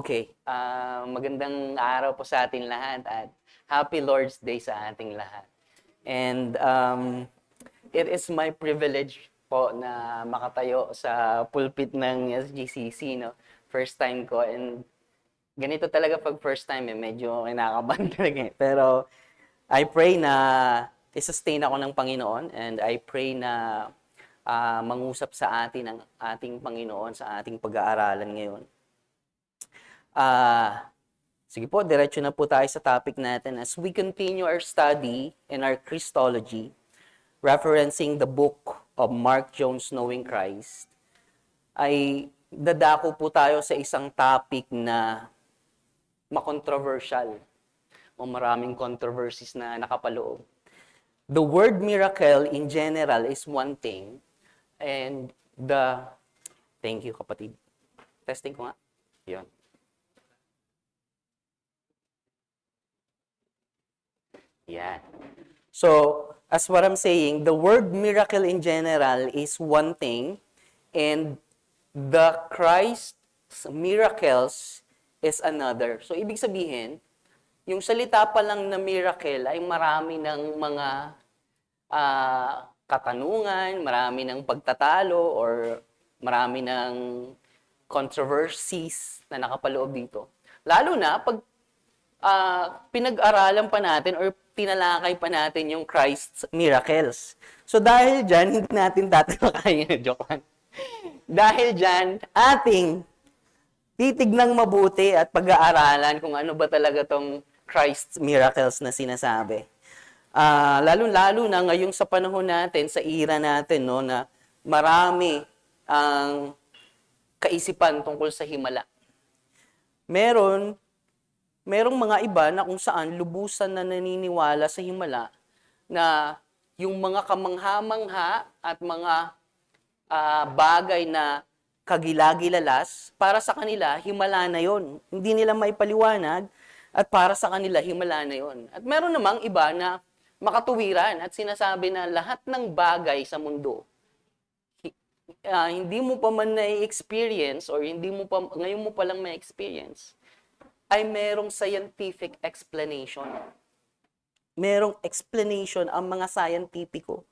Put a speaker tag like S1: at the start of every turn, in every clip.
S1: Okay, magandang araw po sa ating lahat at Happy Lord's Day sa ating lahat. And it is my privilege po na makatayo sa pulpit ng SGCC, no? First time ko, and ganito talaga pag first time, medyo kinakabahan talaga eh. Pero I pray na i-sustain ako ng Panginoon, and I pray na mangusap sa atin ang ating Panginoon sa ating pag-aaralan ngayon. Sige po, diretso na po tayo sa topic natin as we continue our study in our Christology, referencing the book of Mark Jones, Knowing Christ, ay dadako po tayo sa isang topic na makontroversial o maraming controversies na nakapaloob. The word miracle in general is one thing, and thank you kapatid. Testing ko nga. Yun. Yeah. So, as what I'm saying, the word miracle in general is one thing, and the Christ's miracles is another. So, ibig sabihin, yung salita pa lang na miracle ay marami ng mga katanungan, marami ng pagtatalo, or marami ng controversies na nakapaloob dito. Lalo na pag pinag-aralan pa natin or tinalakay pa natin yung Christ's miracles. So dahil dyan, hindi natin tatalakayin. Joke lang. Dahil dyan, ating titignang mabuti at pag-aaralan kung ano ba talaga tong Christ's miracles na sinasabi. Lalo-lalo na ngayong sa panahon natin, sa era natin, no, na marami ang kaisipan tungkol sa himala. Merong mga iba na kung saan lubusan na naniniwala sa himala na yung mga kamangha-mangha at mga bagay na kagilagilalas, para sa kanila, himala na yon. Hindi nila maipaliwanag at para sa kanila, himala na yon. At meron namang iba na makatuwiran at sinasabi na lahat ng bagay sa mundo, hindi mo pa man na-experience or ngayon mo pa lang ma-experience, ay merong scientific explanation. Merong explanation ang mga scientifico.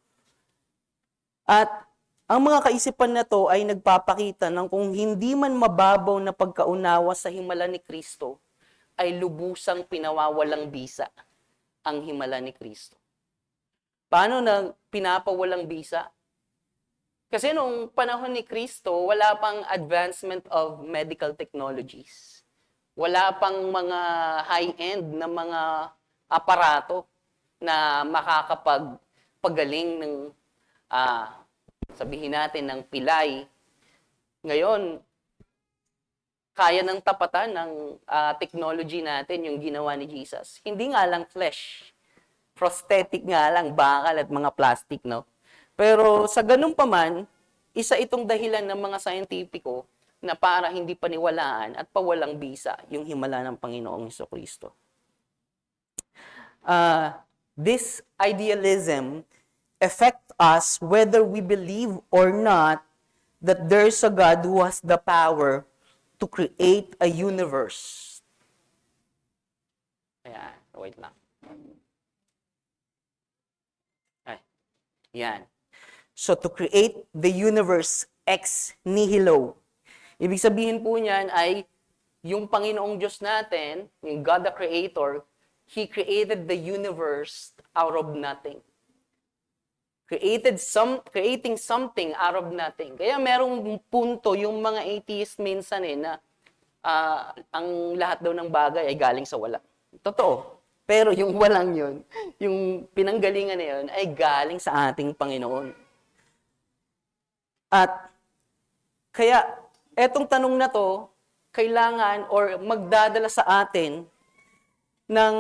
S1: At ang mga kaisipan na to ay nagpapakita ng kung hindi man mababaw na pagkaunawa sa himala ni Kristo, ay lubusang pinawawalang bisa ang himala ni Kristo. Paano na pinapawalang bisa? Kasi noong panahon ni Kristo, wala pang advancement of medical technologies. Wala pang mga high-end na mga aparato na makakapagpagaling ng, sabihin natin, ng pilay. Ngayon, kaya ng tapatan ng technology natin yung ginawa ni Jesus. Hindi nga lang flesh. Prosthetic nga lang, bakal at mga plastic, no? Pero sa ganun pa man, isa itong dahilan ng mga scientifico na para hindi paniwalaan at pawalang bisa yung himala ng Panginoong Jesucristo. This idealism affects us whether we believe or not that there is a God who has the power to create a universe. Ayan, wait lang. Yan. So, to create the universe ex nihilo. Ibig sabihin po niyan ay yung Panginoong Diyos natin, yung God the Creator, He created the universe out of nothing. Creating something out of nothing. Kaya merong punto yung mga atheist minsan na ang lahat daw ng bagay ay galing sa wala. Totoo. Pero yung walang yun, yung pinanggalingan na yun, ay galing sa ating Panginoon. At kaya, etong tanong na to, kailangan or magdadala sa atin ng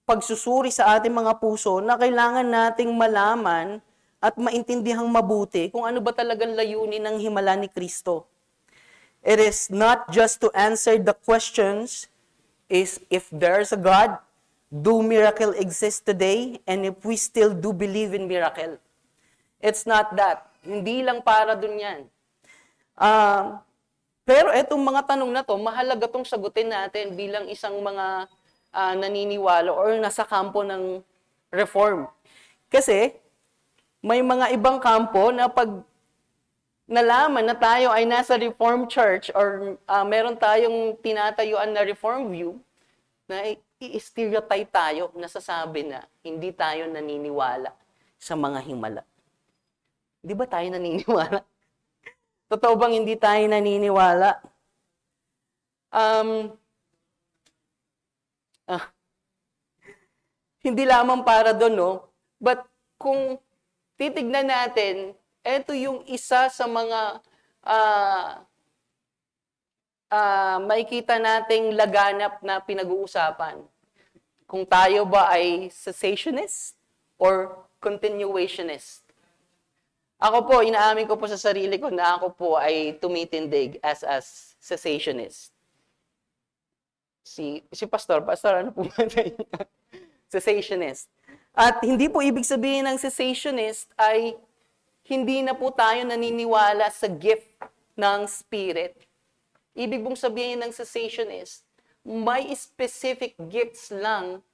S1: pagsusuri sa ating mga puso na kailangan nating malaman at maintindihang mabuti kung ano ba talagang layunin ng himala ni Kristo. It is not just to answer the questions is if there's a God, do miracle exist today? And if we still do believe in miracle. It's not that. Hindi lang para dun yan. Pero etong mga tanong na to, mahalaga tong sagutin natin bilang isang mga naniniwala or nasa kampo ng reform. Kasi may mga ibang kampo na pag nalaman na tayo ay nasa Reformed Church or meron tayong tinatayuan na Reform view, na i-stereotype tayo, nasasabi na hindi tayo naniniwala sa mga himala. Di ba tayo naniniwala? Totoo bang hindi tayo naniniwala? Hindi lamang para doon, no? But kung titignan natin, ito yung isa sa mga makikita nating laganap na pinag-uusapan. Kung tayo ba ay cessationist or continuationist. Ako po, inaamin ko po sa sarili ko na ako po ay tumitindig as a cessationist. Si Pastor, ano po ba cessationist? At hindi po ibig sabihin ng cessationist ay hindi na po tayo naniniwala sa gift ng Spirit. Ibig pong sabihin ng cessationist, may specific gifts lang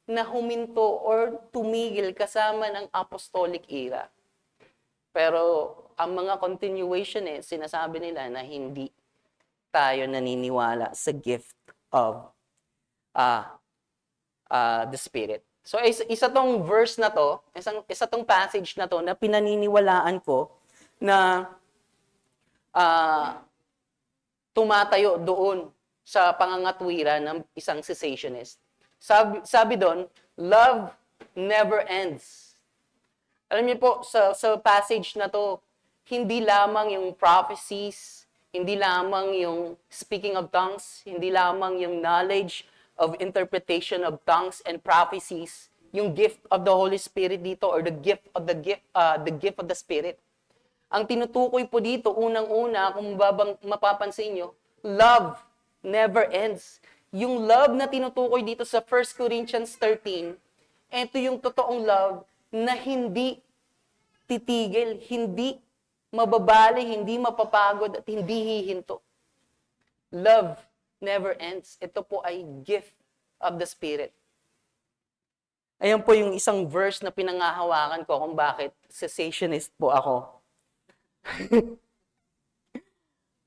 S1: na huminto or tumigil kasama ng apostolic era. Pero ang mga continuationists, sinasabi nila na hindi tayo naniniwala sa gift of the Spirit. So isa tong verse na to, isa tong passage na to na pinaniniwalaan ko na tumatayo doon sa pangangatwiran ng isang cessationist. Sabi doon, love never ends. Alam niyo po, sa passage na to, hindi lamang yung prophecies, hindi lamang yung speaking of tongues, hindi lamang yung knowledge of interpretation of tongues and prophecies, yung gift of the Holy Spirit dito or the gift of the Spirit. Ang tinutukoy po dito, unang-una, kung mapapansin nyo, love never ends. Yung love na tinutukoy dito sa 1 Corinthians 13, ito yung totoong love na hindi titigil, hindi mababali, hindi mapapagod, at hindi hihinto. Love never ends. Ito po ay gift of the Spirit. Ayan po yung isang verse na pinangahawakan ko kung bakit cessationist po ako.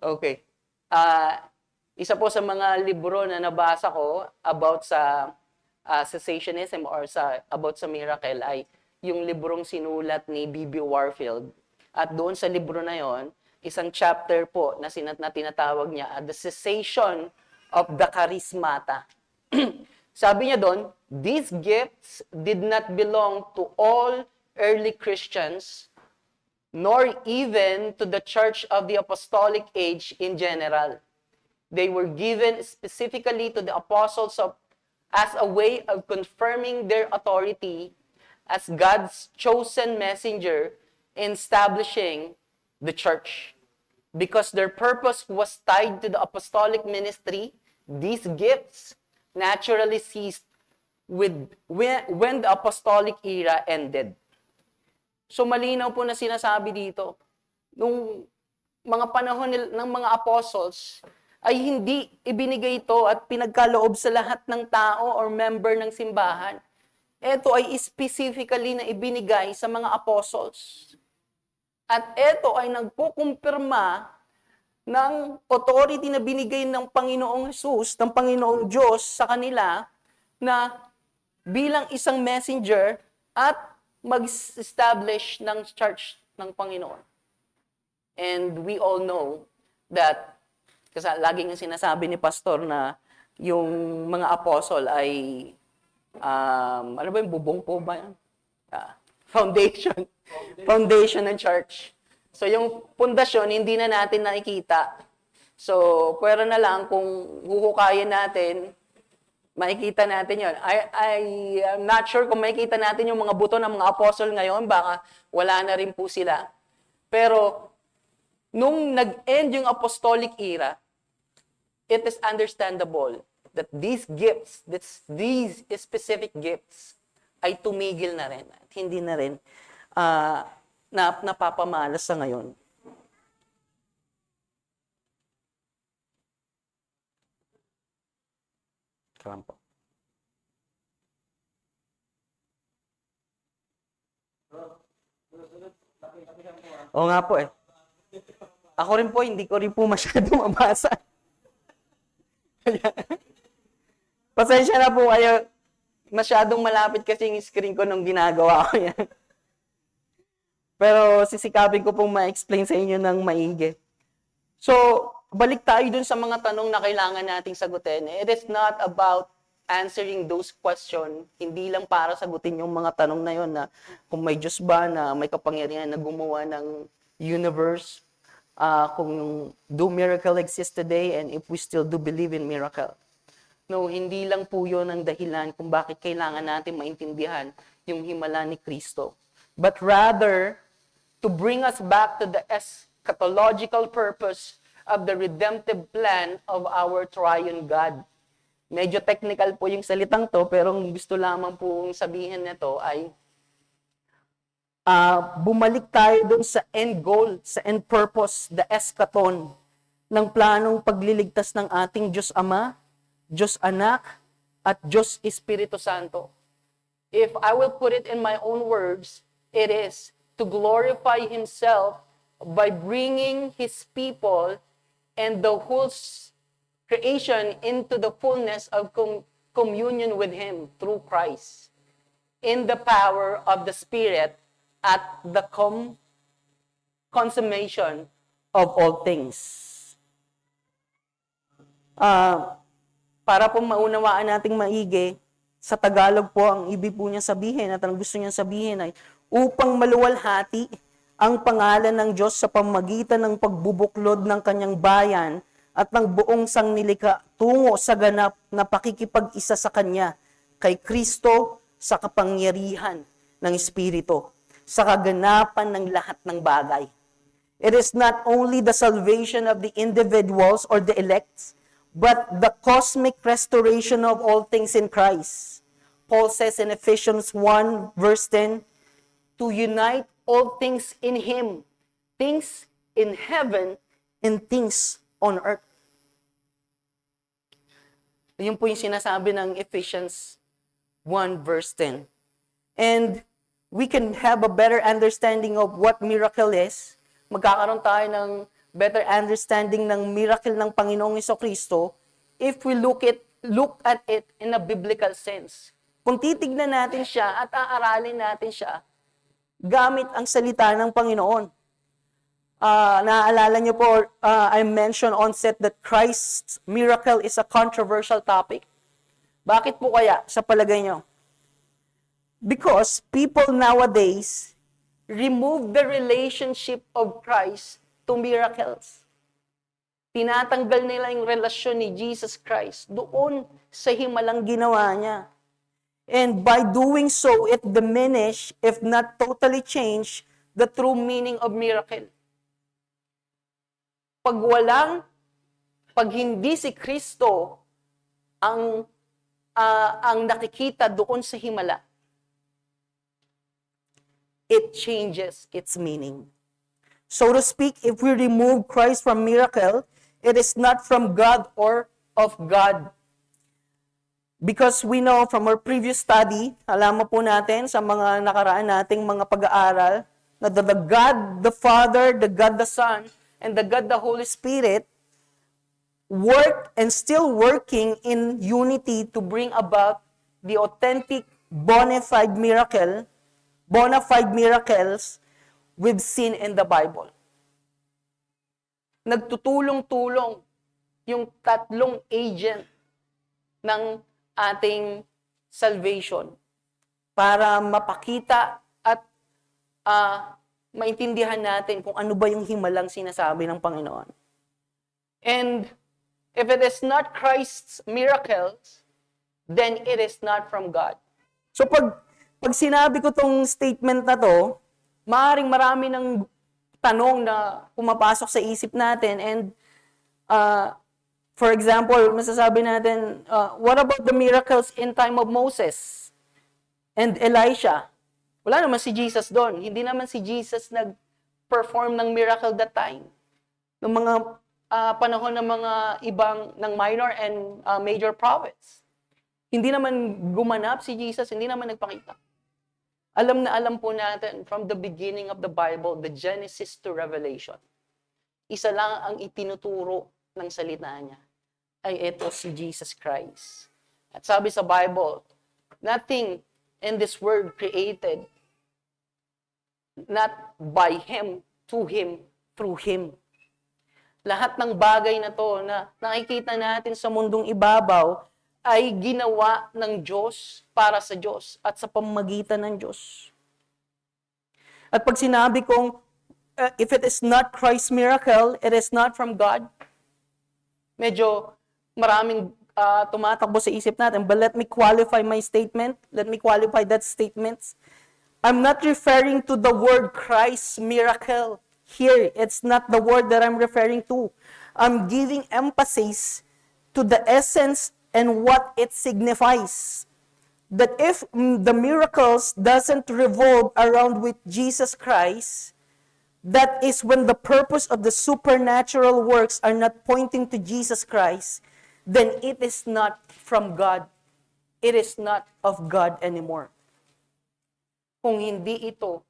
S1: Okay. Isa po sa mga libro na nabasa ko about sa cessationism or about sa miracle ay yung librong sinulat ni B.B. Warfield. At doon sa libro na yon, isang chapter po na tinatawag niya, The Cessation of the Charismata. Sabi niya doon, these gifts did not belong to all early Christians, nor even to the Church of the Apostolic Age in general. They were given specifically to the apostles as a way of confirming their authority as God's chosen messenger in establishing the church. Because their purpose was tied to the apostolic ministry, these gifts naturally ceased when the apostolic era ended. So malinaw po na sinasabi dito, nung mga panahon ng mga apostles, ay hindi ibinigay ito at pinagkaloob sa lahat ng tao or member ng simbahan. Ito ay specifically na ibinigay sa mga apostles. At ito ay nagkukumpirma ng authority na binigay ng Panginoong Jesus, ng Panginoong Diyos sa kanila na bilang isang messenger at mag-establish ng church ng Panginoon. And we all know that, kasi laging sinasabi ni Pastor na yung mga apostle ay ano ba yung bubong po ba yan? Foundation. Foundation ng church. So yung pundasyon, hindi na natin nakikita. So, pwera na lang kung huhukayin natin, makikita natin yon. I'm not sure kung makikita natin yung mga buto ng mga apostle ngayon, baka wala na rin po sila. Pero, nung nag-end yung apostolic era, it is understandable that these gifts, these specific gifts, ay tumigil na rin. At hindi na rin napapamalas sa ngayon. Kalam po. Oo nga po eh. Ako rin po, hindi ko rin po masyado mabasa. Pasensya na po kayo. Masyadong malapit kasi yung screen ko nung ginagawa ko yan. Pero sisikapin ko pong ma-explain sa inyo ng maigi. So, balik tayo dun sa mga tanong na kailangan nating sagutin. It is not about answering those questions. Hindi lang para sagutin yung mga tanong na yun na kung may Diyos ba na may kapangyarihan na gumawa ng universe, kung do miracle exist today and if we still do believe in miracle. No, hindi lang po yun ang dahilan kung bakit kailangan natin maintindihan yung himala ni Kristo. But rather, to bring us back to the eschatological purpose of the redemptive plan of our triune God. Medyo technical po yung salitang to, pero ang gusto lamang pong sabihin nito ay bumalik tayo dun sa end goal, sa end purpose, the eschaton, ng planong pagliligtas ng ating Diyos Ama, Diyos Anak, at Diyos Espiritu Santo. If I will put it in my own words, it is to glorify Himself by bringing His people and the whole creation into the fullness of communion with Him through Christ, in the power of the Spirit at the consummation of all things. Para po maunawaan nating maigi, sa Tagalog po ang ibig po niya sabihin at ang gusto niya sabihin ay upang maluwalhati ang pangalan ng Diyos sa pamamagitan ng pagbubuklod ng kanyang bayan at ng buong sangnilikha tungo sa ganap na pakikipag-isa sa Kanya, kay Kristo sa kapangyarihan ng Espiritu, sa kaganapan ng lahat ng bagay. It is not only the salvation of the individuals or the elect, but the cosmic restoration of all things in Christ. Paul says in Ephesians 1 verse 10, to unite all things in Him, things in heaven and things on earth. Yun po yung sinasabi ng Ephesians 1 verse 10. And we can have a better understanding of what miracle is. Magkakaroon tayo ng better understanding ng miracle ng Panginoong Jesucristo if we look at it in a biblical sense. Kung titignan natin siya at aaralin natin siya gamit ang salita ng Panginoon. Naaalala niyo po, I mentioned on set that Christ's miracle is a controversial topic. Bakit po kaya sa palagay niyo? Because people nowadays remove the relationship of Christ to miracles. Tinatanggal nila yung relasyon ni Jesus Christ doon sa himalang ginawa niya. And by doing so, it diminish, if not totally change, the true meaning of miracle. Pag hindi si Kristo ang nakikita doon sa himala, it changes its meaning. So to speak, if we remove Christ from miracle, it is not from God or of God. Because we know from our previous study, alam mo po natin sa mga nakaraan nating mga pag-aaral, na the God the Father, the God the Son, and the God the Holy Spirit work and still working in unity to bring about the authentic bona fide miracles we've seen in the Bible. Nagtutulong-tulong yung tatlong agent ng ating salvation para mapakita at maintindihan natin kung ano ba yung himalang sinasabi ng Panginoon. And if it is not Christ's miracles, then it is not from God. So pag sinabi ko tong statement na to, maaaring marami ng tanong na pumapasok sa isip natin and for example, masasabi natin, what about the miracles in time of Moses and Elisha? Wala naman si Jesus doon. Hindi naman si Jesus nag-perform ng miracle that time. Noong mga panahon ng mga ibang, ng minor and major prophets. Hindi naman gumanap si Jesus, hindi naman nagpakita. Alam na alam po natin from the beginning of the Bible, the Genesis to Revelation, isa lang ang itinuturo ng salita niya, ay ito si Jesus Christ. At sabi sa Bible, nothing in this world created, not by Him, to Him, through Him. Lahat ng bagay na to na nakikita natin sa mundong ibabaw ay ginawa ng Diyos para sa Diyos at sa pamamagitan ng Diyos. At pag sinabi kong, if it is not Christ's miracle, it is not from God, medyo maraming tumatakbo sa isip natin. But let me qualify my statement. Let me qualify that statement. I'm not referring to the word Christ's miracle. Here, it's not the word that I'm referring to. I'm giving emphasis to the essence and what it signifies. That if the miracles doesn't revolve around with Jesus Christ, that is when the purpose of the supernatural works are not pointing to Jesus Christ, then it is not from God. It is not of God anymore. Kung hindi ito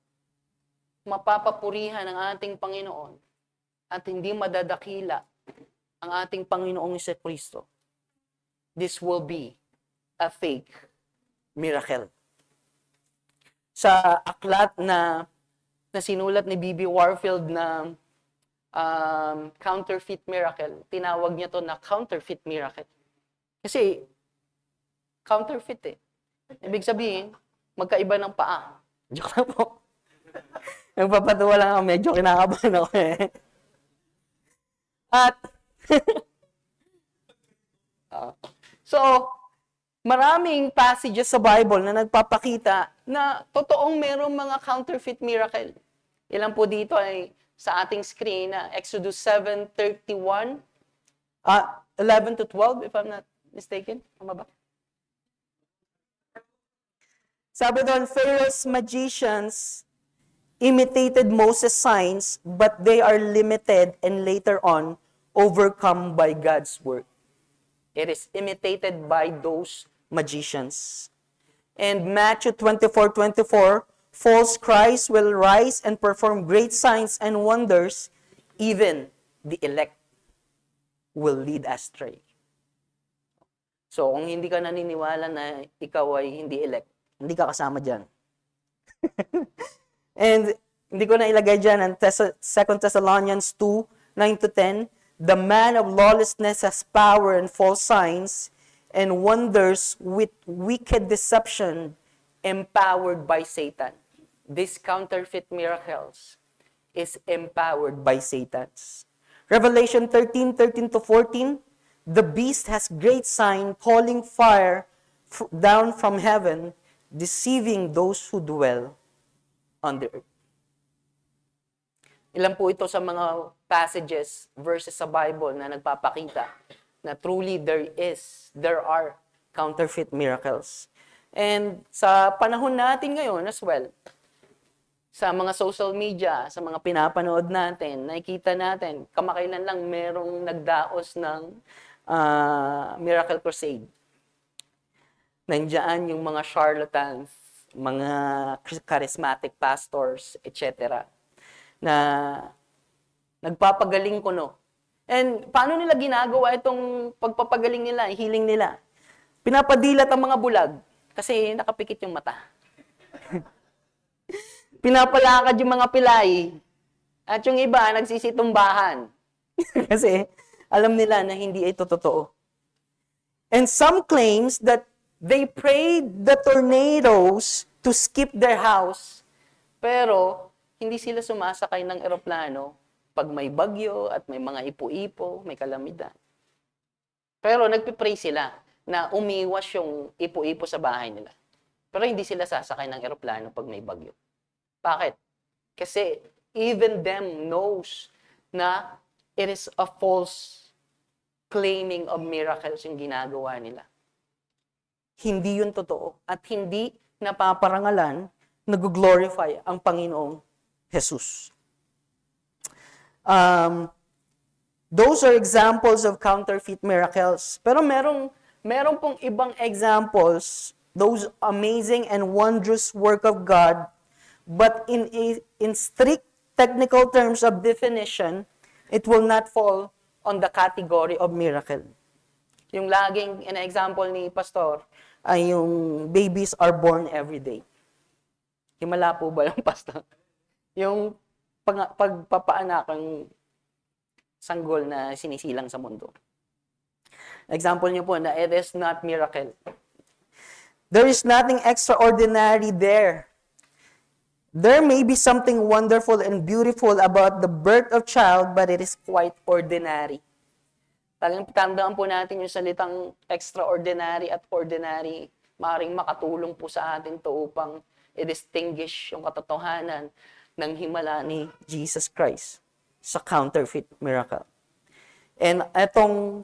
S1: mapapapurihan ng ating Panginoon at hindi madadakila ang ating Panginoong Jesucristo, this will be a fake miracle. Sa aklat na sinulat ni B.B. Warfield na counterfeit miracle, tinawag niya to na counterfeit miracle. Kasi counterfeit eh. Ibig sabihin, magkaiba ng paa. Joke lang po. Nagpapatuwa lang ako, medyo kinakabahan ako eh. At, so, maraming passages sa Bible na nagpapakita na totoong merong mga counterfeit miracle. Ilan po dito ay sa ating screen na Exodus 7:31, 11 to 12, if I'm not mistaken. Tama ba? Sabi doon, Pharaoh's magicians imitated Moses' signs, but they are limited and later on overcome by God's work. It is imitated by those magicians. And Matthew 24:24, false Christ will rise and perform great signs and wonders, even the elect will lead astray. So, kung hindi ka naniniwala na ikaw ay hindi elect, hindi ka kasama dyan. And hindi ko na ilagay dyan ang 2 Thessalonians 2:9-10, the man of lawlessness has power and false signs and wonders with wicked deception empowered by Satan. These counterfeit miracles is empowered by Satan. Revelation 13:13-14, the beast has great sign, falling fire down from heaven, deceiving those who dwell on the earth. Ilan po ito sa mga passages, verses sa Bible na nagpapakita na truly there are counterfeit miracles. And sa panahon natin ngayon as well, sa mga social media, sa mga pinapanood natin, nakikita natin, kamakailan lang merong nagdaos ng Miracle Crusade. Nandiyan yung mga charlatans, mga charismatic pastors, etc. na nagpapagaling kuno. And paano nila ginagawa itong pagpapagaling nila, healing nila? Pinapadilat ang mga bulag kasi nakapikit yung mata. Pinapalakad yung mga pilay at yung iba nagsisitumbahan kasi alam nila na hindi ito totoo. And some claims that they prayed the tornadoes to skip their house, pero hindi sila sumasakay ng eroplano pag may bagyo at may mga ipo-ipo, may kalamidad. Pero nagpipray sila na umiwas yung ipo-ipo sa bahay nila. Pero hindi sila sasakay ng eroplano pag may bagyo. Bakit? Kasi even them knows na it is a false claiming of miracles yung ginagawa nila. Hindi yun totoo at hindi napaparangalan, nag-glorify ang Panginoong Jesus. Those are examples of counterfeit miracles. Pero merong meron pong ibang examples, those amazing and wondrous work of God, but in strict technical terms of definition, it will not fall on the category of miracle. Yung laging in-example ni Pastor ay yung babies are born every day. Himala po ba yung Pastor? Yung pagpapaanak ng sanggol na sinisilang sa mundo. Example niyo po na it is not miracle. There is nothing extraordinary there. There may be something wonderful and beautiful about the birth of child, but it is quite ordinary. Talagang tandaan po natin yung salitang extraordinary at ordinary. Maaaring makatulong po sa atin to upang i-distinguish yung katotohanan ng himala ni Jesus Christ sa counterfeit miracle. And etong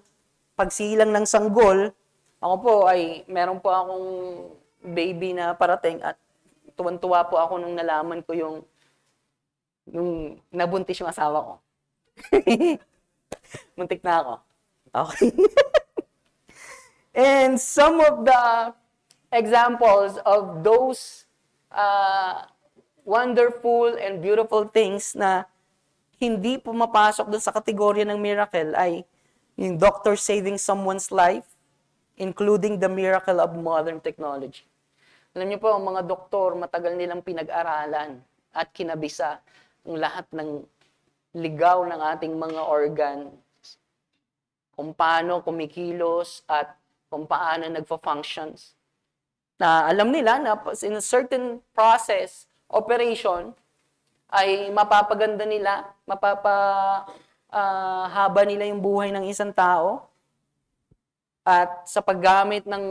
S1: pagsilang ng sanggol, ako po ay meron po akong baby na parating at tuwan-tuwa po ako nung nalaman ko yung nabuntis yung asawa ko. Muntik na ako. Okay. And some of the examples of those wonderful and beautiful things na hindi pumapasok dun sa kategorya ng miracle ay yung doctor saving someone's life, including the miracle of modern technology. Alam niyo po, ang mga doktor, matagal nilang pinag-aralan at kinabisa ang lahat ng ligaw ng ating mga organ, kung paano kumikilos at kung paano nagfa-functions. Na alam nila na in a certain process, operation, ay mapapaganda nila, haba nila yung buhay ng isang tao. At sa paggamit ng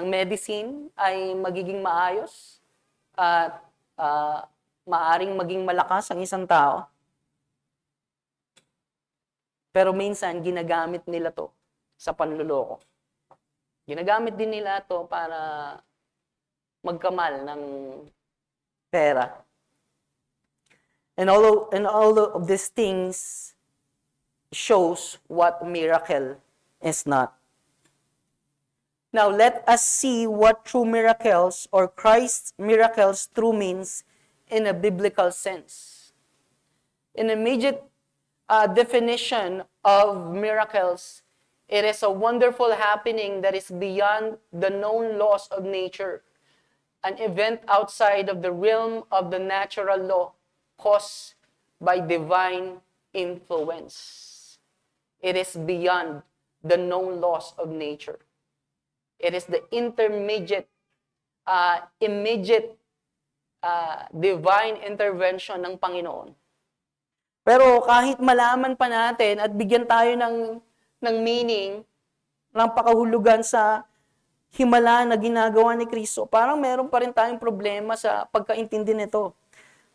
S1: medicine ay magiging maayos at maaring maging malakas ang isang tao. Pero minsan, ginagamit nila to sa panluloko. Ginagamit din nila to para magkamal ng pera. And all of these things shows what miracle is not. Now, let us see what true miracles or Christ's miracles true means in a biblical sense. In immediate definition of miracles, it is a wonderful happening that is beyond the known laws of nature, an event outside of the realm of the natural law caused by divine influence. It is beyond the known laws of nature. It is the immediate divine intervention ng Panginoon. Pero kahit malaman pa natin at bigyan tayo ng meaning, ng pakahulugan sa himala na ginagawa ni Kristo, parang meron pa rin tayong problema sa pagkaintindi nito.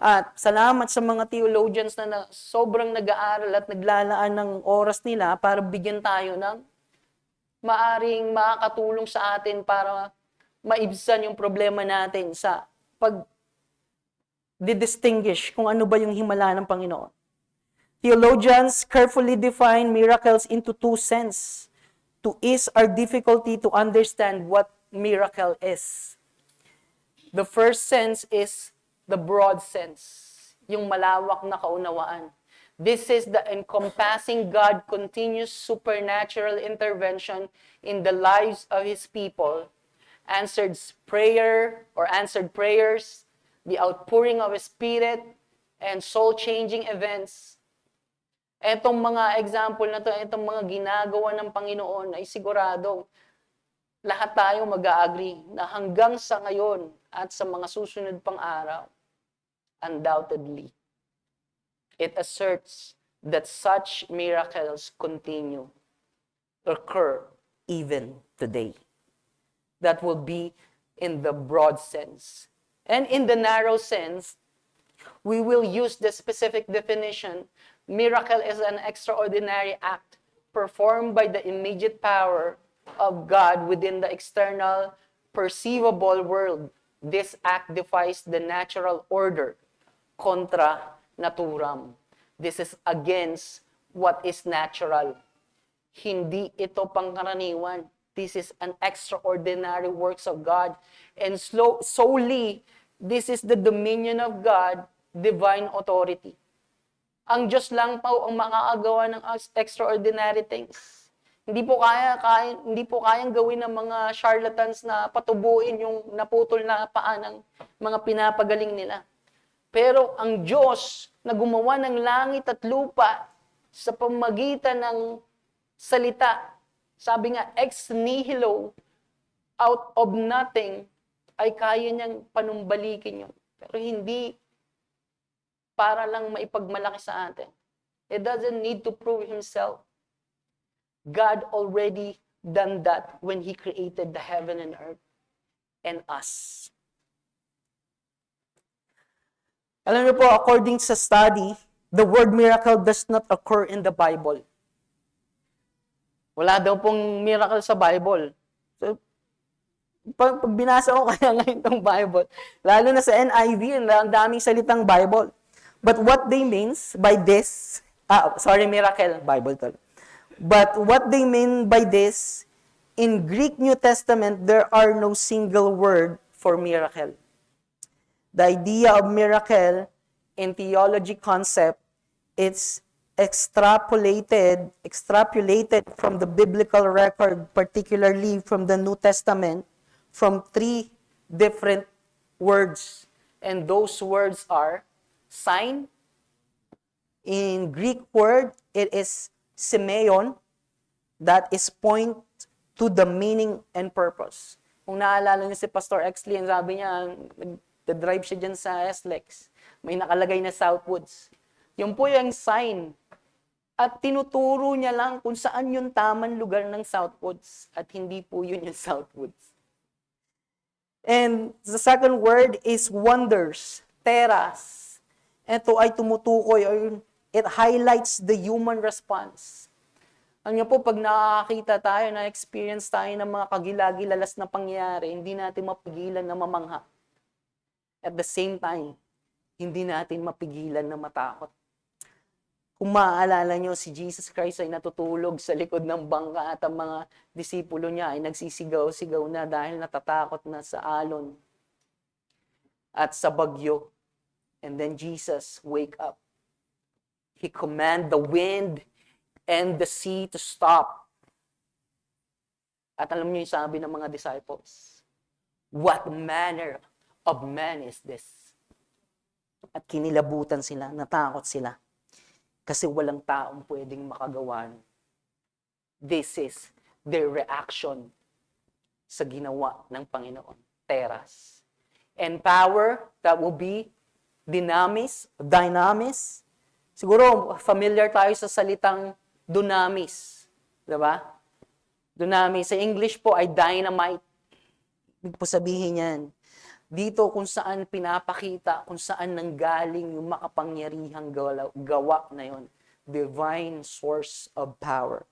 S1: At salamat sa mga theologians na sobrang nag-aaral at naglalaan ng oras nila para bigyan tayo ng maaring makakatulong sa atin para maibsan yung problema natin sa pag-distinguish kung ano ba yung himala ng Panginoon. Theologians carefully define miracles into two senses to ease our difficulty to understand what miracle is. The first sense is the broad sense, yung malawak na kaunawaan. This is the encompassing God continuous supernatural intervention in the lives of His people, answered prayers, the outpouring of His Spirit, and soul-changing events. Etong mga example na to, etong mga ginagawa ng Panginoon ay siguradong lahat tayo mag-agree na hanggang sa ngayon at sa mga susunod pang araw, undoubtedly, it asserts that such miracles continue, occur even today. That will be in the broad sense. And in the narrow sense, we will use the specific definition. Miracle is an extraordinary act performed by the immediate power of God within the external, perceivable world. This act defies the natural order, contra naturam. This is against what is natural. Hindi ito pangkaraniwan. This is an extraordinary works of God. And solely, this is the dominion of God, divine authority. Ang Diyos lang po ang makakagawa ng extraordinary things. Hindi po kayang gawin ng mga charlatans na patubuin yung naputol na paa ng mga pinapagaling nila. Pero ang Diyos na gumawa ng langit at lupa sa pamagitan ng salita, sabi nga, ex nihilo, out of nothing, ay kaya niyang panumbalikin yun. Pero hindi para lang maipagmalaki sa atin. It doesn't need to prove himself. God already done that when He created the heaven and earth and us. Alam niyo po, according sa study, the word miracle does not occur in the Bible. Wala daw pong miracle sa Bible. So, pag binasa ko kaya ngayon itong Bible, lalo na sa NIV, ang daming salitang Bible. But what they means by this, miracle, Bible to. But what they mean by this, in Greek New Testament, there are no single word for miracle. The idea of miracle in theology concept, it's extrapolated from the biblical record, particularly from the New Testament, from 3 different words. And those words are sign. In Greek word, it is semeion, that is point to the meaning and purpose. Kung naalala niyo si Pastor Exley, sabi niya, nag-drive siya dyan sa SLEX. May nakalagay na Southwoods. Yun po yung sign. At tinuturo niya lang kung saan yung tamang lugar ng Southwoods. At hindi po yun yung Southwoods. And the second word is wonders, teras. Ito ay tumutukoy, it highlights the human response. Ano po, pag nakakita tayo, na-experience tayo ng mga kagilagilalas na pangyayari, hindi natin mapigilan na mamangha. At the same time, hindi natin mapigilan na matakot. Kung maaalala nyo, si Jesus Christ ay natutulog sa likod ng bangka at ang mga disipulo niya ay nagsisigaw-sigaw na dahil natatakot na sa alon at sa bagyo. And then Jesus wake up. He command the wind and the sea to stop. At alam niyo yung sabi ng mga disciples, what manner of man is this? At kinilabutan sila, natakot sila. Kasi walang taong pwedeng makagawa. This is their reaction sa ginawa ng Panginoon. Teras. And power, that will be dynamis. Siguro, familiar tayo sa salitang dunamis. Diba? Dunamis. Sa English po ay dynamite. Ibig po sabihin yan. Dito kung saan pinapakita, kung saan nanggaling yung makapangyarihang gawa na yon. Divine source of power.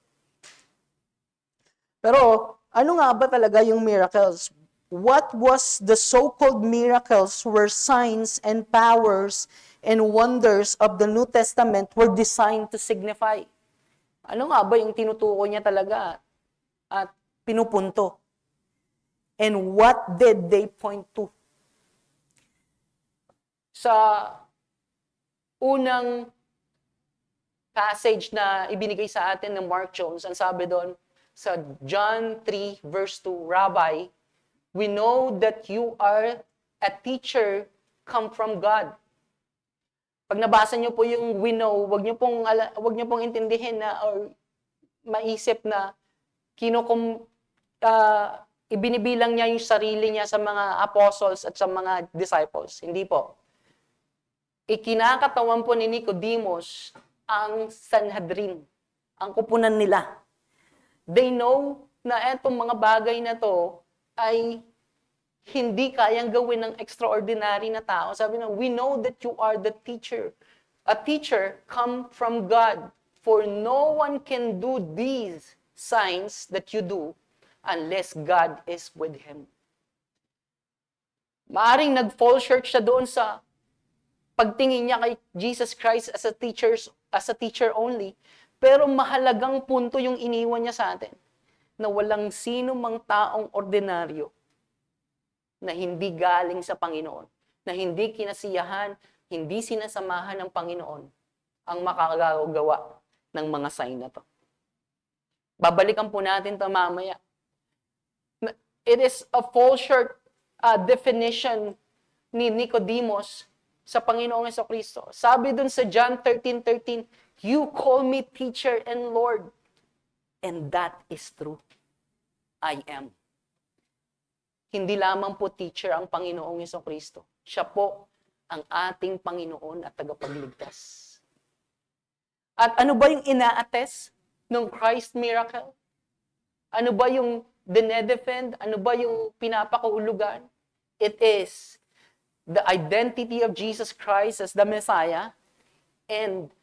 S1: Pero, ano nga ba talaga yung miracles? What was the so-called miracles were signs and powers and wonders of the New Testament were designed to signify? Ano nga ba yung tinutukoy niya talaga at pinupunto? And what did they point to? Sa unang passage na ibinigay sa atin ng Mark Jones, ang sabi doon sa John 3 verse 2, Rabbi, we know that you are a teacher come from God. Pag nabasa niyo po yung we know, wag niyo pong intindihin na or maisip na ibinibilang niya yung sarili niya sa mga apostles at sa mga disciples. Hindi po. Ikinakatawan po ni Nicodemus ang Sanhedrin, ang kupunan nila. They know na etong mga bagay na to ay hindi kayang gawin ng extraordinary na tao. Sabi na, we know that you are the teacher. A teacher come from God. For no one can do these signs that you do unless God is with him. Maaring nag-fall short siya doon sa pagtingin niya kay Jesus Christ as a teacher only. Pero mahalagang punto yung iniwan niya sa atin, na walang sino mang taong ordinaryo na hindi galing sa Panginoon, na hindi kinasiyahan, hindi sinasamahan ng Panginoon ang makakagawa ng mga sign na to. Babalikan po natin ito mamaya. It is a full short definition ni Nicodemus sa Panginoong Jesucristo. Sabi dun sa John 13:13, "You call me teacher and Lord, and that is true. I am." Hindi lamang po teacher ang Panginoong Jesucristo. Siya po ang ating Panginoon at tagapagligtas. At ano ba yung ina-attest ng Christ miracle? Ano ba yung dinedefend? Ano ba yung pinapakahulugan? It is the identity of Jesus Christ as the Messiah and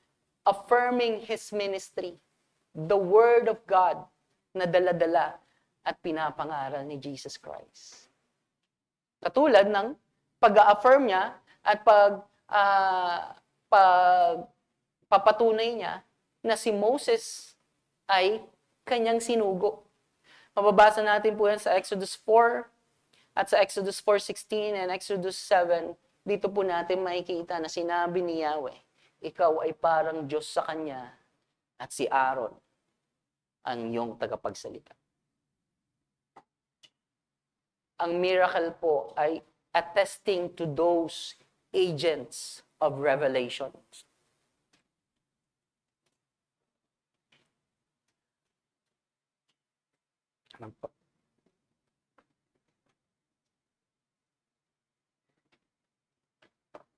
S1: affirming His ministry. The Word of God na dala-dala at pinapangaral ni Jesus Christ. Katulad ng pag-affirm niya at papatunay niya na si Moses ay kanyang sinugo. Mababasa natin po yan sa Exodus 4 at sa Exodus 4:16 and Exodus 7. Dito po natin makikita na sinabi ni Yahweh, ikaw ay parang Diyos sa kanya at si Aaron ang iyong tagapagsalita. Ang miracle po ay attesting to those agents of revelation.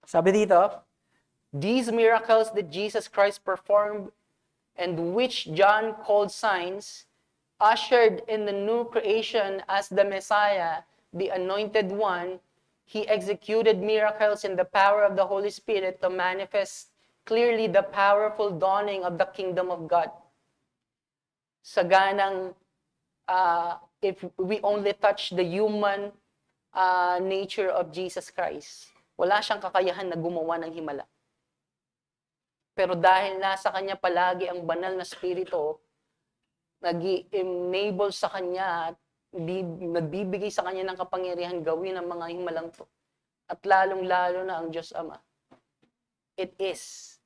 S1: Sabi dito, these miracles that Jesus Christ performed and which John called signs, ushered in the new creation as the Messiah, the Anointed One. He executed miracles in the power of the Holy Spirit to manifest clearly the powerful dawning of the kingdom of God. Saganang, if we only touch the human nature of Jesus Christ, wala siyang kakayahan na gumawa ng himala. Pero dahil nasa kanya palagi ang banal na spirito, nag-enable sa kanya at nagbibigay sa kanya ng kapangyarihan gawin ang mga himalang to. At lalong-lalo na ang Diyos Ama. It is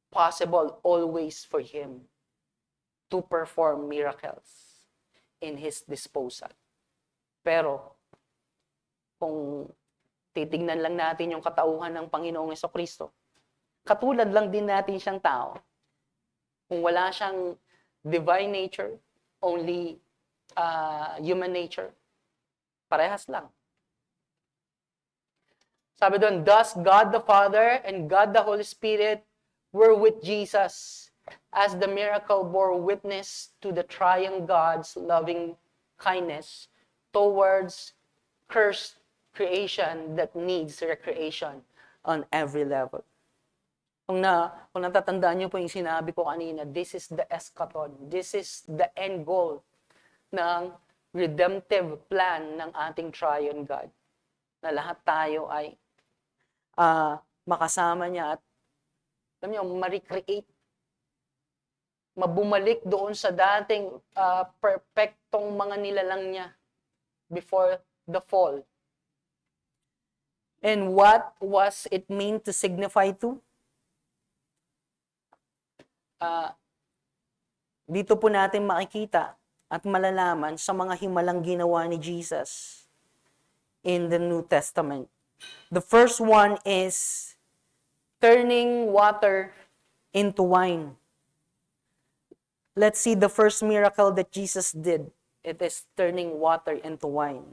S1: possible always for Him to perform miracles in His disposal. Pero, kung titignan lang natin yung katauhan ng Panginoong Jesucristo, katulad lang din natin siyang tao. Kung wala siyang divine nature, only human nature, parehas lang. Sabi doon, thus God the Father and God the Holy Spirit were with Jesus as the miracle bore witness to the triune God's loving kindness towards cursed creation that needs recreation on every level. Kung natatandaan niyo po yung sinabi ko kanina, this is the eschaton. This is the end goal ng redemptive plan ng ating triune God. Na lahat tayo ay makasama niya at alam niyo, ma-recreate. Mabumalik doon sa dating perfectong mga nilalang niya before the fall. And what was it meant to signify to? Dito po natin makikita at malalaman sa mga himalang ginawa ni Jesus in the New Testament. The first one is turning water into wine. Let's see the first miracle that Jesus did. It is turning water into wine.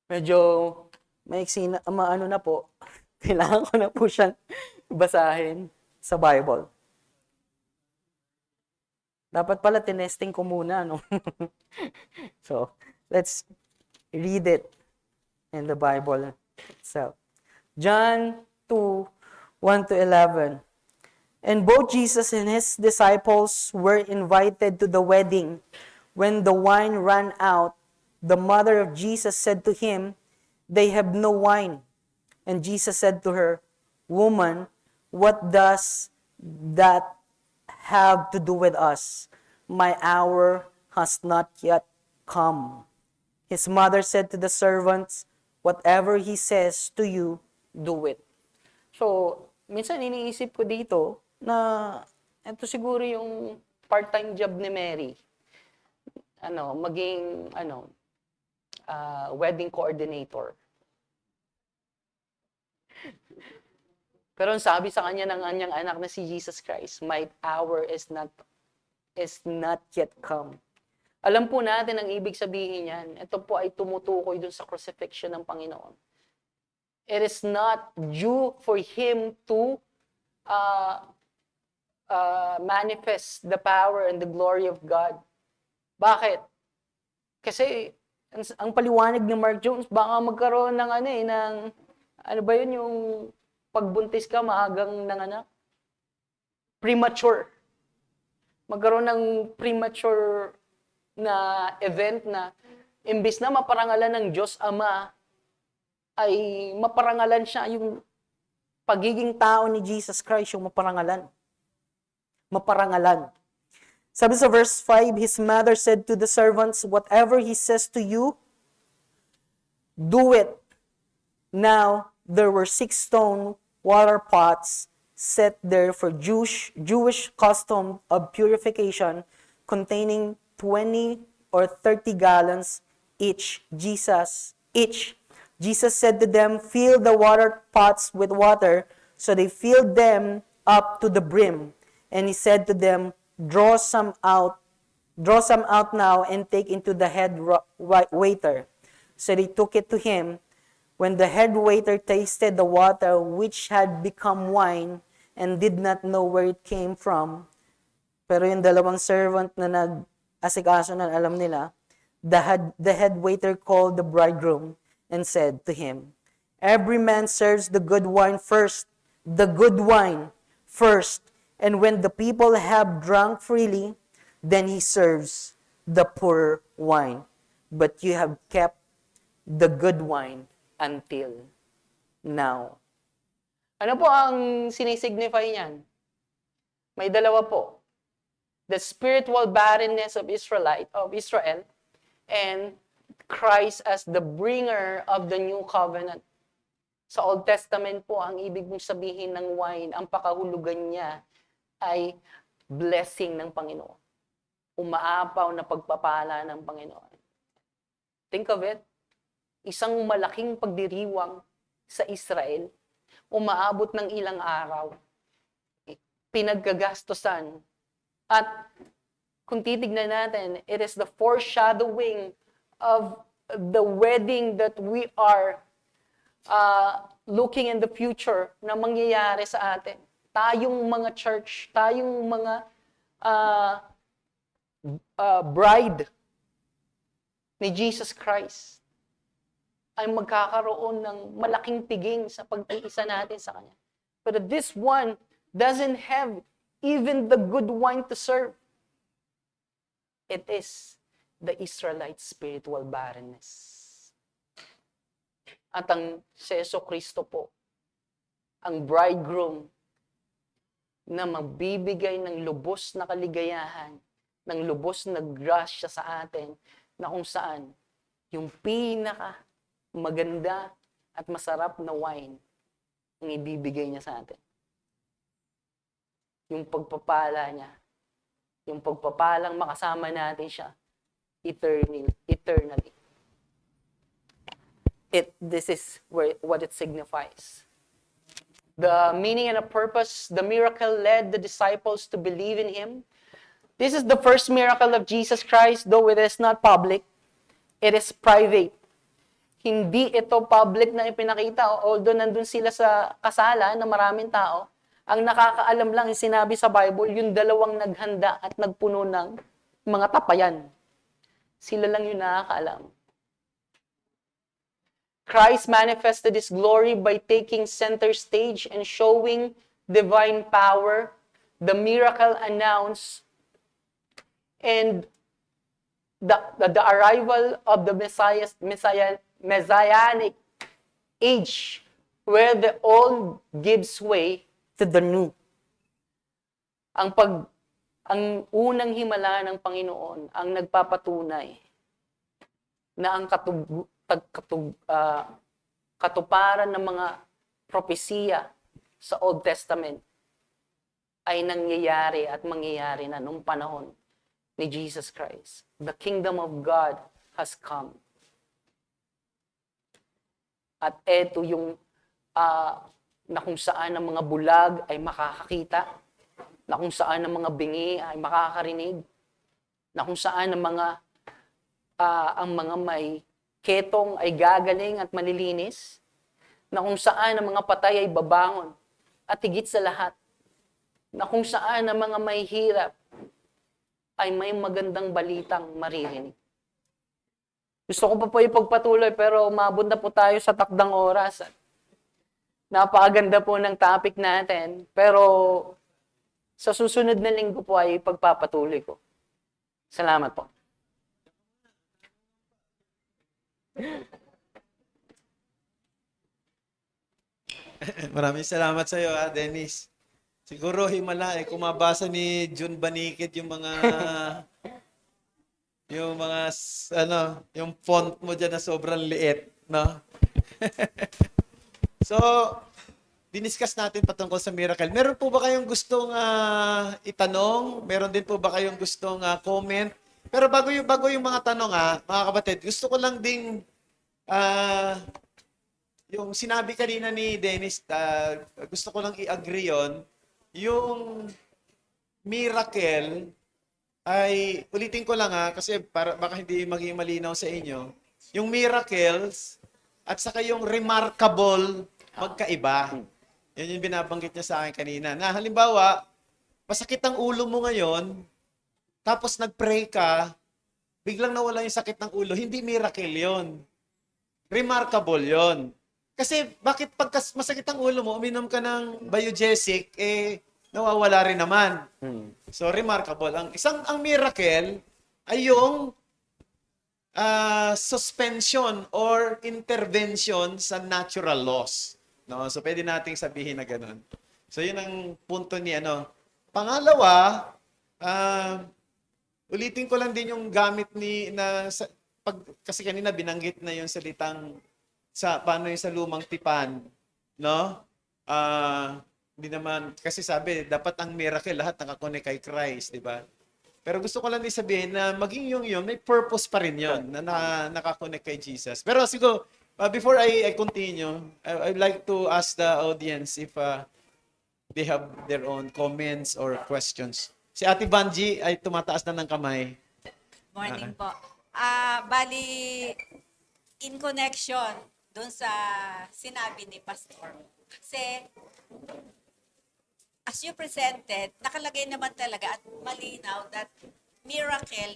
S1: Medyo maiksi na, maano na po. Kailangan ko na po siyang basahin sa Bible. Dapat pala tinesting ko muna, no? So, let's read it in the Bible itself. John 2, 1-11. And both Jesus and his disciples were invited to the wedding. When the wine ran out, the mother of Jesus said to him, "They have no wine." And Jesus said to her, "Woman, what does that
S2: have to do with us? My hour has not yet come." His mother said to the servants, "Whatever he says to you, do it."
S1: So, minsan iniisip ko dito na ito siguro yung part-time job ni Mary. Maging wedding coordinator. Pero ang sabi sa kanya ng kanyang anak na si Jesus Christ, "My hour is not yet come." Alam po natin ang ibig sabihin niyan. Ito po ay tumutukoy dun sa crucifixion ng Panginoon. It is not due for Him to manifest the power and the glory of God. Bakit? Kasi ang paliwanag ni Mark Jones, baka magkaroon ng yung pagbuntis ka maagang nanganak? Premature. Magkaroon ng premature na event na imbis na maparangalan ng Diyos Ama, ay maparangalan siya yung
S2: pagiging tao ni Jesus Christ, yung maparangalan. Maparangalan. Sabi sa verse 5, his mother said to the servants, "Whatever he says to you, do it." Now, there were 6 stone water pots set there for Jewish custom of purification, containing 20 or 30 gallons each. Jesus said to them, "Fill the water pots with water." So they filled them up to the brim. And he said to them, Draw some out now and take into the head waiter." So they took it to him. When the head waiter tasted the water, which had become wine, and did not know where it came from, pero yung dalawang servant na nag-asikaso na alam nila, the head waiter called the bridegroom and said to him, "Every man serves the good wine first, and when the people have drunk freely, then he serves the poor wine. But you have kept the good wine until now."
S1: Ano po ang sinisignify niyan? May dalawa po. The spiritual barrenness of Israel, and Christ as the bringer of the new covenant. Sa Old Testament po, ang ibig mong sabihin ng wine, ang pakahulugan niya ay blessing ng Panginoon. Umaapaw na pagpapala ng Panginoon. Think of it. Isang malaking pagdiriwang sa Israel, umaabot ng ilang araw, pinagkagastosan. At kung titignan natin, it is the foreshadowing of the wedding that we are looking in the future na mangyayari sa atin. Tayong mga church, tayong mga bride ni Jesus Christ ay magkakaroon ng malaking piging sa pag-iisa natin sa Kanya. But this one doesn't have even the good wine to serve. It is the Israelite spiritual barrenness. At ang Yesu Kristo po, ang bridegroom na magbibigay ng lubos na kaligayahan, ng lubos na grasya sa atin, na kung saan yung pinaka maganda at masarap na wine ang ibibigay niya sa atin. Yung pagpapala niya, yung pagpapalang makasama natin siya eternally. This is what it signifies. The meaning and the purpose, the miracle led the disciples to believe in Him. This is the first miracle of Jesus Christ, though it is not public. It is private. Hindi ito public na ipinakita, although nandun sila sa kasalan na maraming tao. Ang nakakaalam lang yung sinabi sa Bible, yung dalawang naghanda at nagpuno ng mga tapayan. Sila lang yung nakakaalam. Christ manifested His glory by taking center stage and showing divine power, the miracle announced, and the arrival of the Messianic age, where the old gives way to the new. Ang Ang unang himala ng Panginoon ang nagpapatunay na ang katuparan ng mga propesiya sa Old Testament ay nangyayari at mangyayari na nung panahon ni Jesus Christ. The kingdom of God has come. At eto yung na kung saan ang mga bulag ay makakakita, na kung saan ang mga bingi ay makakarinig, na kung saan ang mga may ketong ay gagaling at malilinis, na kung saan ang mga patay ay babangon, at higit sa lahat, na kung saan ang mga may hirap ay may magandang balitang maririnig. Gusto ko pa po ipagpatuloy pero umabot na po tayo sa takdang oras. Napakaganda po ng topic natin, pero sa susunod na linggo po ay ipagpapatuloy ko. Salamat po.
S3: Maraming salamat sa iyo, Dennis. Siguro himala kung mabasa ni Jun Banikit yung font mo diyan na sobrang liit, no? So, diniscuss natin patungkol sa miracle. Meron po ba kayong gustong itanong? Meron din po ba kayong gustong comment? Pero bago yung mga tanong mga kapatid, gusto ko lang ding yung sinabi kanina ni Dennis, gusto ko lang i-agree yon. Yung miracle ay, ulitin ko lang kasi para baka hindi maging malinaw sa inyo. Yung miracles at saka yung remarkable, magkaiba. Yan yung binabanggit niya sa akin kanina. Na halimbawa, masakit ang ulo mo ngayon, tapos nag-pray ka, biglang nawala yung sakit ng ulo, hindi miracle yon. Remarkable yon. Kasi bakit pagka masakit ang ulo mo, uminom ka ng biogesic, nawawala rin naman. So, remarkable. Ang miracle ay yung suspension or intervention sa natural laws. No? So, pwede nating sabihin na ganun. So, yun ang punto ni Pangalawa, ulitin ko lang din yung gamit kasi kanina binanggit na yung salitang paano yung sa lumang tipan, no? Hindi naman, kasi sabi, dapat ang miracle, lahat nakakonek kay Christ, di ba? Pero gusto ko lang din sabihin na maging yung may purpose pa rin yun, na nakakonek kay Jesus. Pero siguro, before I continue, I'd like to ask the audience if they have their own comments or questions. Si Ate Banji ay tumataas na ng kamay.
S4: Morning po. Bali, in connection doon sa sinabi ni Pastor. Kasi, as you presented, nakalagay naman talaga at malinaw that miracle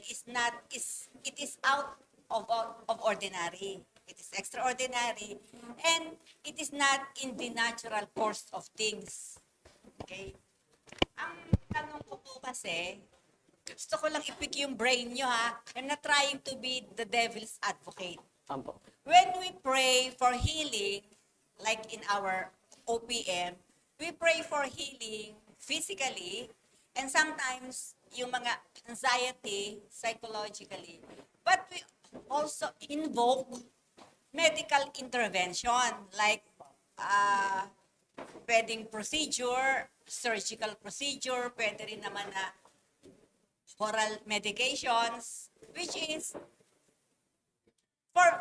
S4: it is out of ordinary. It is extraordinary. And it is not in the natural course of things. Okay? Ang tanong ko po kasi, gusto ko lang ipik yung brain nyo I'm not trying to be the devil's advocate.
S1: Ampo.
S4: When we pray for healing, like in our OPM, we pray for healing physically and sometimes yung mga anxiety psychologically. But we also invoke medical intervention like pwedeng procedure, surgical procedure, pwede rin naman na oral medications, which is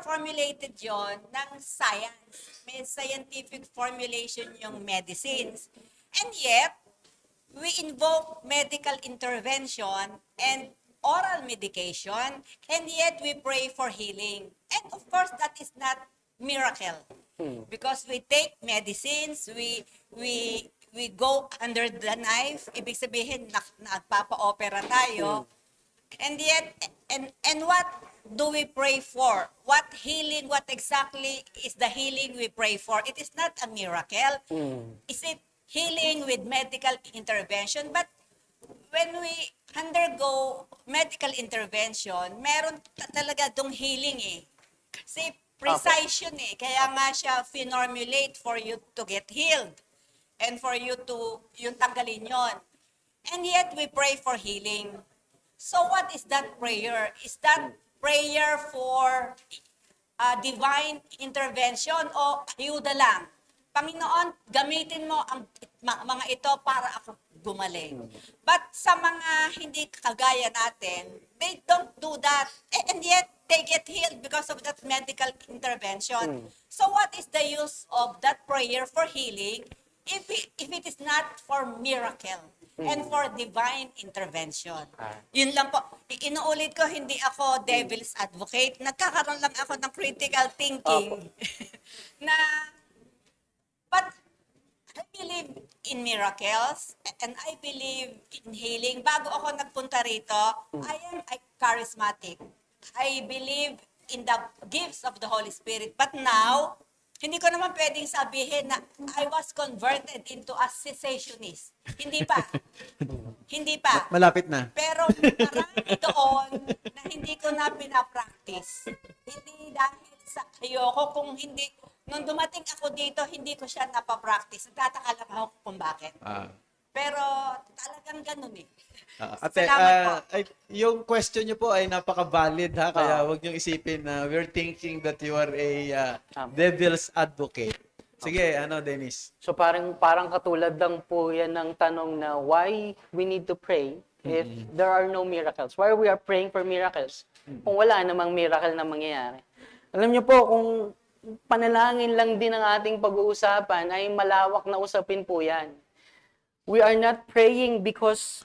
S4: formulated yon ng science. May scientific formulation yung medicines. And yet, we invoke medical intervention and oral medication, and yet we pray for healing. And of course, that is not miracle. Because we take medicines, we go under the knife, ibig sabihin, nagpapa-opera tayo. And yet, and what do we pray for? What healing, what exactly is the healing we pray for? It is not a miracle. Is it healing with medical intervention? But when we undergo medical intervention, meron talaga dong healing Kasi precise yun Kaya nga siya formulate for you to get healed. And for you to, yung tanggalin yon. And yet we pray for healing. So what is that prayer? Is that prayer for divine intervention o ayuda lang? Panginoon, gamitin mo ang mga ito para ako gumaling. But sa mga hindi kagaya natin, they don't do that. And yet, they get healed because of that medical intervention. So what is the use of that prayer for healing if it is not for miracle and for divine intervention? Yun lang po. Inuulit ko, hindi ako devil's advocate. Nagkakaroon lang ako ng critical thinking na but I believe in miracles and I believe in healing. Bago ako nagpunta rito, I am charismatic. I believe in the gifts of the Holy Spirit. But now, hindi ko naman pwedeng sabihin na I was converted into a cessationist. Hindi pa. Hindi pa.
S3: Malapit na.
S4: Pero marami doon na hindi ko na pinapractice. Hindi dahil sa ayoko, kung hindi, nung dumating ako dito, hindi ko siya napapractice. Nagtataka lang ako kung bakit. Pero talagang ganun eh.
S3: Ate,
S4: Salamat po.
S3: yung question niyo po ay napaka-valid ha, kaya wag niyo isipin na we're thinking that you are a devil's advocate. Sige, Dennis?
S1: So parang katulad lang po yan ng tanong na why we need to pray if there are no miracles. Why we are praying for miracles kung wala namang miracle na mangyayari. Alam niyo po, kung panalangin lang din ang ating pag-uusapan ay malawak na usapin po yan. We are not praying because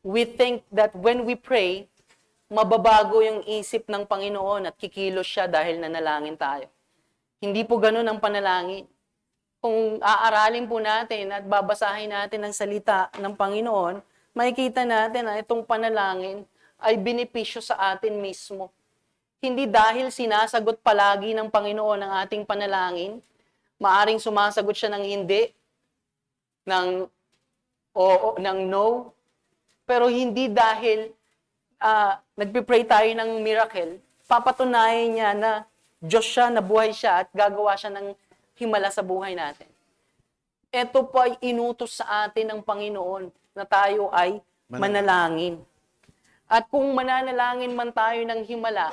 S1: we think that when we pray, mababago yung isip ng Panginoon at kikilos siya dahil nanalangin tayo. Hindi po ganun ang panalangin. Kung aaralin po natin at babasahin natin ang salita ng Panginoon, makikita natin na itong panalangin ay benepisyo sa atin mismo. Hindi dahil sinasagot palagi ng Panginoon ang ating panalangin, maaring sumasagot siya ng hindi, ng oo, ng no, pero hindi dahil nagpipray tayo ng miracle, papatunayan niya na Diyos siya, nabuhay siya at gagawa siya ng himala sa buhay natin. Ito po ay inutos sa atin ng Panginoon na tayo ay manalangin. At kung mananalangin man tayo ng himala,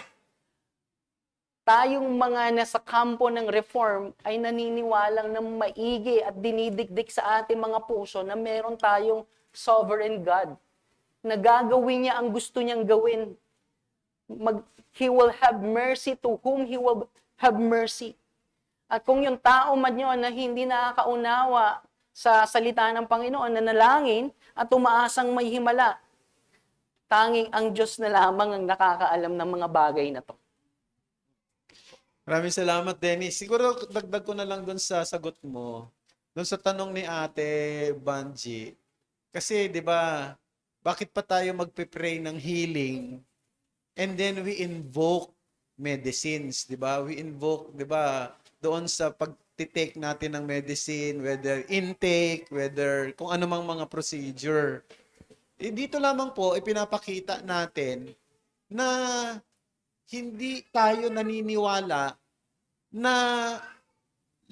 S1: tayong mga nasa kampo ng reform ay naniniwalang na maigi at dinidikdik sa ating mga puso na meron tayong sovereign God na gagawin niya ang gusto niyang gawin. He will have mercy to whom He will have mercy. At kung yung tao man yun na hindi nakakaunawa sa salita ng Panginoon, nanalangin at umaasang may himala, tanging ang Diyos na lamang ang nakakaalam ng mga bagay na to.
S3: Maraming salamat, Dennis. Siguro dagdag ko na lang doon sa sagot mo, doon sa tanong ni Ate Banji. Kasi, di ba, bakit pa tayo magpe-pray ng healing and then we invoke medicines, di ba? We invoke, di ba, doon sa pag-take natin ng medicine, whether intake, whether kung ano mang mga procedure. Dito lamang po, ipinapakita natin na hindi tayo naniniwala na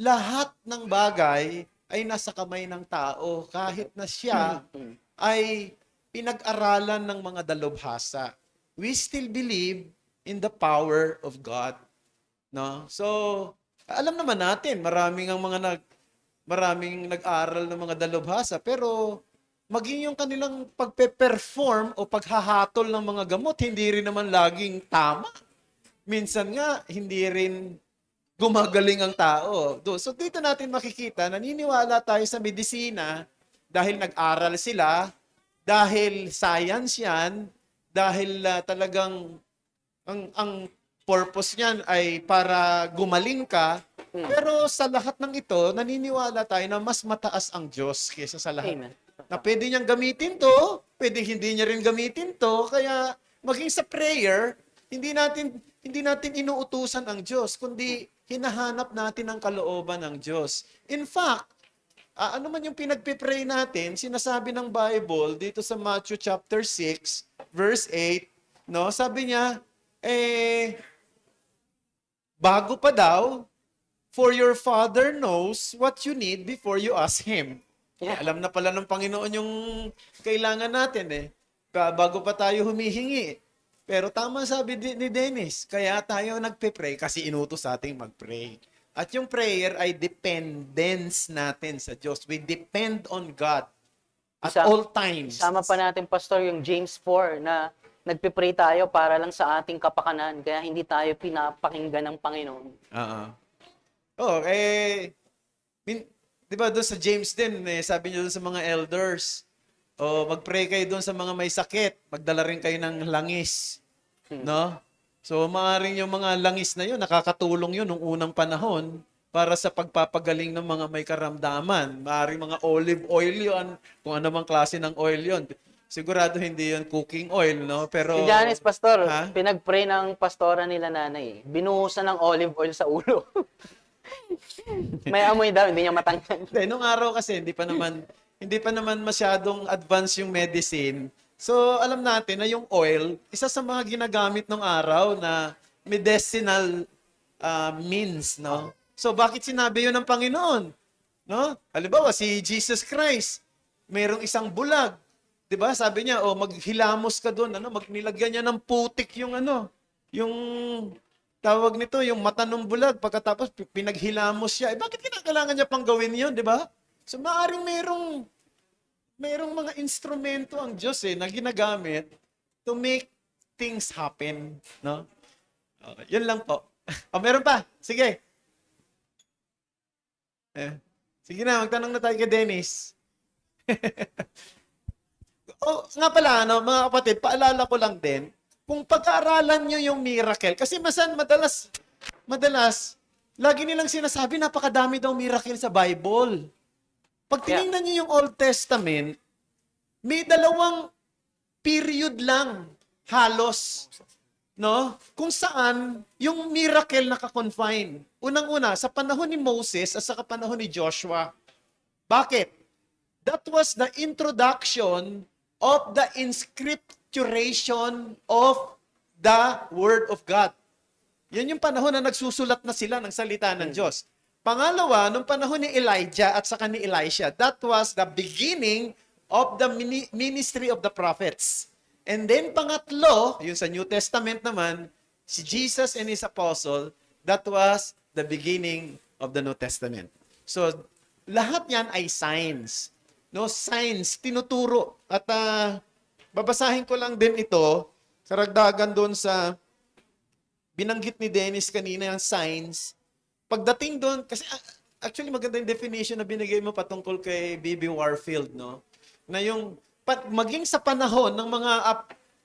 S3: lahat ng bagay ay nasa kamay ng tao kahit na siya ay pinag-aralan ng mga dalubhasa. We still believe in the power of God. No? So, alam naman natin, maraming nag-aral ng mga dalubhasa, pero maging yung kanilang pagpe-perform o paghahatol ng mga gamot, hindi rin naman laging tama. Minsan nga, hindi rin gumagaling ang tao. So dito natin makikita, naniniwala tayo sa medisina dahil nag-aral sila, dahil science yan, dahil talagang ang purpose niyan ay para gumaling ka. Pero sa lahat ng ito, naniniwala tayo na mas mataas ang Diyos kaysa sa lahat.
S1: Amen.
S3: Na pwede niyang gamitin to, pwede hindi niya rin gamitin to, kaya maging sa prayer, hindi natin inuutusan ang Diyos, kundi hinahanap natin ang kalooban ng Diyos. In fact, ano man yung pinagpipray natin, sinasabi ng Bible dito sa Matthew chapter 6, verse 8, no? Sabi niya, bago pa daw, for your Father knows what you need before you ask Him.
S1: Yeah.
S3: Alam na pala ng Panginoon yung kailangan natin eh. Bago pa tayo humihingi. Pero tama sabi ni Dennis, kaya tayo nagpe-pray kasi inutos sa ating mag-pray. At yung prayer ay dependence natin sa Diyos. We depend on God at all times.
S1: Sama pa natin, Pastor, yung James 4 na nagpe-pray tayo para lang sa ating kapakanan. Kaya hindi tayo pinapakinggan ng Panginoon.
S3: Oo. Oh, di ba doon sa James din, sabi niyo doon sa mga elders, mag-pray kayo doon sa mga may sakit, magdala rin kayo ng langis. No? So, maaaring yung mga langis na yun, nakakatulong yun nung unang panahon para sa pagpapagaling ng mga may karamdaman. Maaaring mga olive oil yun, kung ano mang klase ng oil yun. Sigurado hindi yun cooking oil, no? Pero,
S1: Si Janice, Pastor,
S3: Ha?
S1: pinag-pray ng pastora nila nanay. Binuhusan ng olive oil sa ulo. May amoy daw, hindi niya matanggal.
S3: Hindi, nung araw kasi hindi pa naman masyadong advanced yung medicine. So, alam natin na yung oil, isa sa mga ginagamit nung araw na medicinal means, no? So, bakit sinabi yun ng Panginoon? No? Halimbawa, si Jesus Christ, mayroong isang bulag. 'Di ba? Sabi niya, maghilamos ka doon, nilagyan niya ng putik yung yung tawag nito, yung mata ng bulag, pagkatapos pinaghilamos siya. Bakit kinakailangan niya pang gawin yun, di ba? So, maaaring merong mga instrumento ang Diyos na ginagamit to make things happen. No? Okay, yun lang po. Meron pa. Sige. Sige na, magtanong na tayo kay Dennis. Nga pala, mga kapatid, paalala ko lang din, kung pag-aaralan nyo yung miracle, kasi madalas, lagi nilang sinasabi, napakadami daw miracle sa Bible. Pag tinignan nyo yung Old Testament, may dalawang period lang, halos, no? Kung saan yung miracle nakakonfine. Unang-una, sa panahon ni Moses at sa panahon ni Joshua. Bakit? That was the introduction of the inscripturation of the Word of God. Yan yung panahon na nagsusulat na sila ng salita ng Diyos. Pangalawa, nung panahon ni Elijah at saka ni Elisha, that was the beginning of the ministry of the prophets. And then pangatlo, yun sa New Testament naman, si Jesus and His apostle, that was the beginning of the New Testament. So, lahat yan ay signs. No, signs, tinuturo. At babasahin ko lang din ito, karagdagan doon sa binanggit ni Dennis kanina yung signs. Pagdating doon, kasi actually maganda yung definition na binigay mo patungkol kay B.B. Warfield, no? Na yung maging sa panahon ng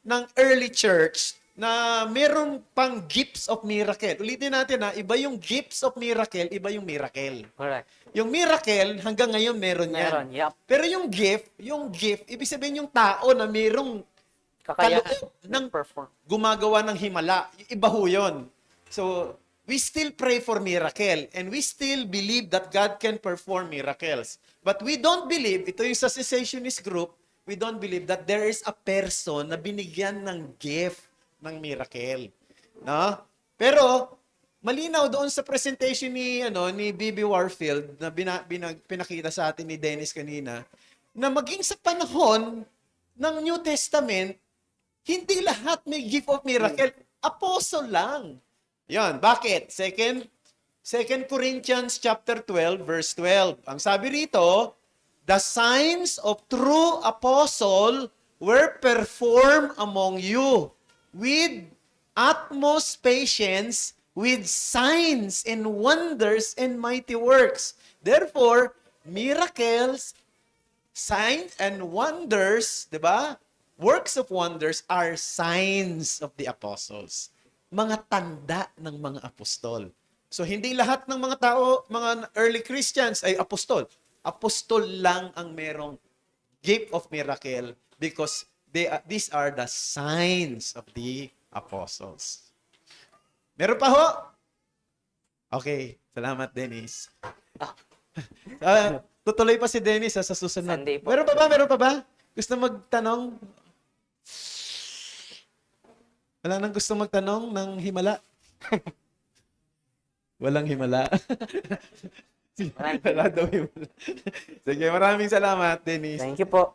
S3: ng early church na meron pang gifts of miracle. Ulitin natin iba yung gifts of miracle, iba yung miracle.
S1: Correct.
S3: Yung miracle, hanggang ngayon meron yan.
S1: Meron, yep.
S3: Pero yung gift, ibig sabihin yung tao na merong
S1: Kakayahan
S3: kaloob ng
S1: perform.
S3: gumagawa ng himala. Iba ho yun. So, we still pray for miracle and we still believe that God can perform miracles. But we don't believe, ito yung sa cessationist group, we don't believe that there is a person na binigyan ng gift ng miracle. No? Pero, malinaw doon sa presentation ni B.B. Warfield na pinakita sa atin ni Dennis kanina, na maging sa panahon ng New Testament, hindi lahat may gift of miracle. Apostle lang. Yan. Bakit? Second Corinthians chapter 12, verse 12. Ang sabi rito, the signs of true apostle were performed among you with utmost patience, with signs and wonders and mighty works. Therefore, miracles, signs and wonders, 'di ba? Works of wonders are signs of the apostles. Mga tanda ng mga apostol. So hindi lahat ng mga tao, mga early Christians ay apostol. Apostol lang ang merong gift of miracle because these are the signs of the apostles. Meron pa ho? Okay, salamat Dennis. Tutuloy pa si Dennis sa susunod.
S1: Sunday po.
S3: Meron pa ba? Meron pa ba? Gusto magtanong? Wala nang gusto magtanong ng himala? Walang himala.
S1: Maraming
S3: Wala daw yung... Sige, maraming salamat, Dennis.
S2: Thank you po.